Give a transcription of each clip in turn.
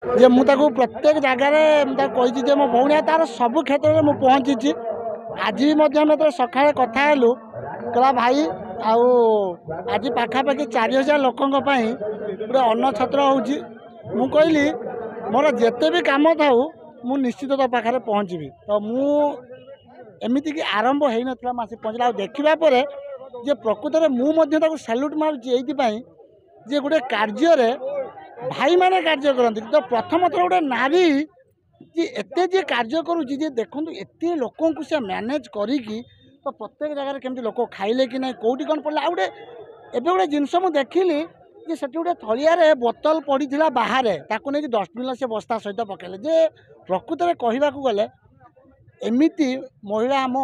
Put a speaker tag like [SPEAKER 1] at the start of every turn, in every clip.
[SPEAKER 1] जे मुझे प्रत्येक जगार कही मो भौणी तार सब क्षेत्र में पहुँची। आज भी सका कथा हेलु कहला भाई आज पाखापाखि 4000 लोकों गोटे अन्न छत्र हो कहली मोर जिते भी कम था मु निश्चित तो पाखे पहुँची। तो मुझे कि आरंभ हो नाला मासी पहुँचला देखा जे प्रकृत में मुझे सैल्यूट मारुची जे गोटे कार्य भाई माने कार्य करती। तो प्रथम थर गोटे नारी जी एते जे कार्य करुँची देखु एत लोक से मैनेज करी तो प्रत्येक जगह केमती लोक खाइले कि ना कौटी कौन पड़ा आ गए गोटे जिनस मुझे देखिली जे से गोटे थलिया बोतल पड़ा बाहर ताकू नहीं डस्टबिन से बस्ता सहित पकड़े जे प्रकृत में कहवाक गले एमती महिला आम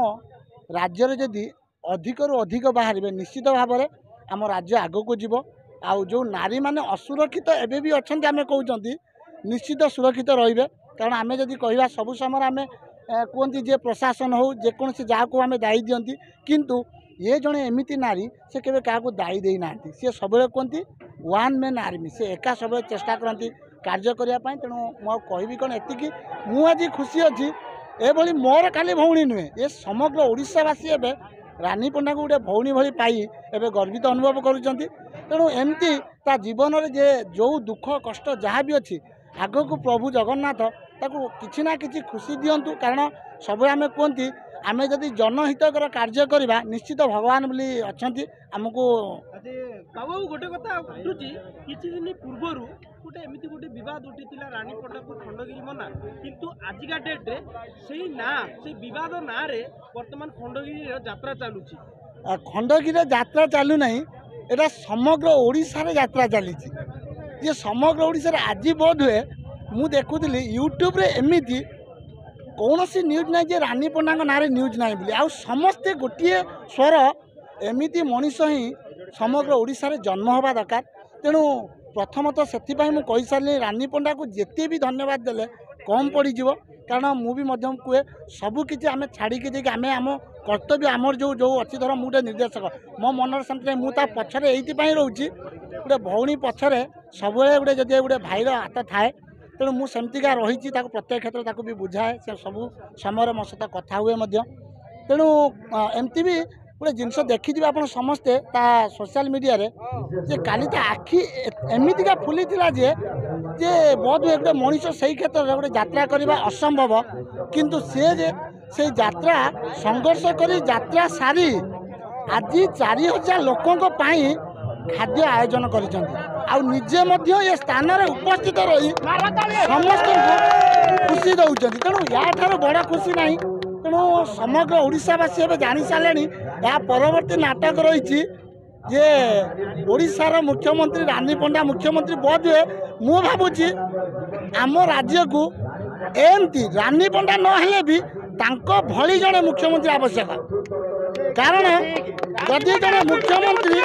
[SPEAKER 1] राज्य जदि अधिकरू अधिक बाहर निश्चित भाव में आम राज्य आग को जीव आउ जो नारी माने असुरक्षित एवं भी अच्छा आम कहते निश्चित सुरक्षित रे। कारण आम जदि कह सब समय आम कहती जे प्रशासन हो जेकोसी जहाँ को आम दायी दिखती किंतु ये जड़े एमती नारी से केवे क्या दायी दे ना सी सब कहती वन मैन आर्मी से एका सब चेष्टा करती कार्य करने। तेणु मुझे कौन एति मुझे खुशी अच्छी ये मोर खाली भौणी नुहे ये समग्र ओडिशावासी एवं रानी पंडा को गोटे भौणी भली पाई एवं गर्वित अनुभव करुँच। तेणु एमती ता जीवन में जे जो दुख कष्ट जहाँ भी अच्छी आग को प्रभु जगन्नाथ ताकू किसी ना किसी खुशी दिंतु। कारण सब आम कहती आम जदि जनहितकर कार्य करवा निश्चित भगवान बोली अच्छा आमको।
[SPEAKER 2] बाबू गोटे कथा उठुची किछि दिन पूर्वर गोटे एमती गोटे बद उठी रानी पंडा को खंडगिरी मना किंतु आजिका डेट रे से ना से बद ना रे वर्तमान खंडगिरी यात्रा चलुची।
[SPEAKER 1] खंडगिरी यात्रा चलू ना एटा समग्र ओडिशा रे यात्रा चली ये समग्र ओडिशा रे आज बोध हुए मु देखुली यूट्यूब रे एमती कौन सी न्यूज ना जे रानी पंडा ना न्यूज ना बोली आ समस्ते गोटे स्वर एमती मनीष ही समग्र ओडिशा रे जन्म होगा दरकार। तेणु प्रथमतः से कही सारे रानी पंडा को जिते भी धन्यवाद देले कम पड़ज। कारण मुझे कहे सबकि आम छाड़ी आम आम कर्तव्य आमर जो जो अच्छी धर मुझे निर्देशक मो मन शांति मुझे पछरे ये रोचे गोटे भौणी पछरे सब गोटे जब गोटे भाईर हाथ थाए। तेणु मुझेमतिका रही प्रत्येक क्षेत्र भी बुझाए से सब समय मो सहित कथा हुए। तेणु एमती भी गोटे जिनस देखी आप समस्ते सोशल मीडिया रे जे काली आखि एमतिका फुली जे जे बहुत गोटे मनीष से क्षेत्र में गोटे यात्रा करने असंभव किंतु से यात्रा संघर्ष कर यात्रा सारी आज 4000 लोकों खाद्य आयोजन करजे ये स्थान में उपस्थित रही समस्त खुशी दौरान। तेणु या बड़ खुशी ना। तेणु समग्र ओडिशावासी एवं जानी सारे या परवर्ती नाटक रही जे ओडिशार मुख्यमंत्री रानी पंडा मुख्यमंत्री बोध हुए मु भावुची आम राज्य को एमती रानी पंडा नहेले भी तांको भली जड़े मुख्यमंत्री आवश्यक। कारण जदि जड़े मुख्यमंत्री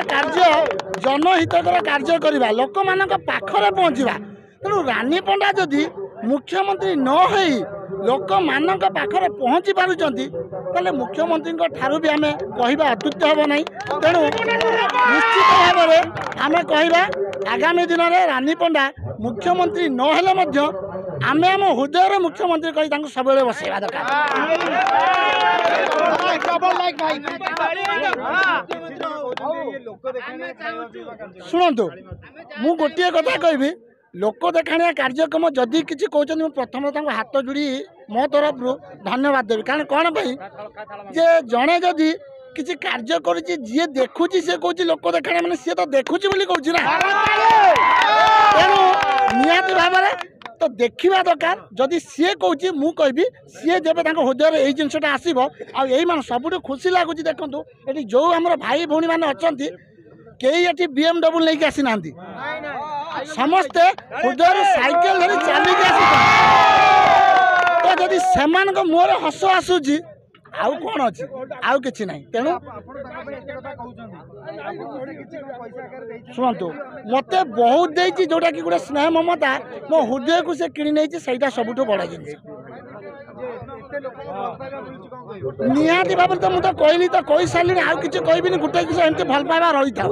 [SPEAKER 1] कार्य जनहितकर कार्य करवा लोक मान पाखरे पहुँचवा। तेणु रानी पंडा जदि मुख्यमंत्री न होई लोक मान पाखरे पहुँची पारुचंती ताले मुख्यमंत्री ठारू भी आम कहवा अत्युक्त हम ना। तेणु निश्चित भाव में आम कहवा आगामी दिन में रानी पंडा मुख्यमंत्री नहेले आम आम हृदय मुख्यमंत्री कही सब बसैवा दरकार। शुणु मु गोटे कथा कहबी लोक देखाणिया कार्यक्रम जदि किसी कहते प्रथम हाथ जोड़ी मो तरफ धन्यवाद देवी। कारण कौन जे जड़े जदि किसी कार्य कर जी देखुची से कहूँ लोक देखाणिया मैंने सी तो देखुची बोली कहूँ ना। तेणु निहाती भाव में तो देखा दरकार जदि सी कहूँ मु कहबी सी जब हृदय यही जिनसा आसब आई सबुठ खुशी लगुच। देखो ये जो आम भाई भौणी मैंने अच्छा कई ये BMW लेकिन आसी ना समस्ते हृदय साइकेल धरी चलिक तो जदि से मुहर हस आसूची आउ कौन अच्छी आउ कि ना। तेणु शुणु मत बहुत देती जोटा कि गोटे स्नेह ममता मो हृदय को से किणी नहीं से सबुठ बड़ जिन निहाती भाव तो मुझे कहली तो कही सारे आउ कि कहबी गोटे किसी एमती भल पाइबा रही था।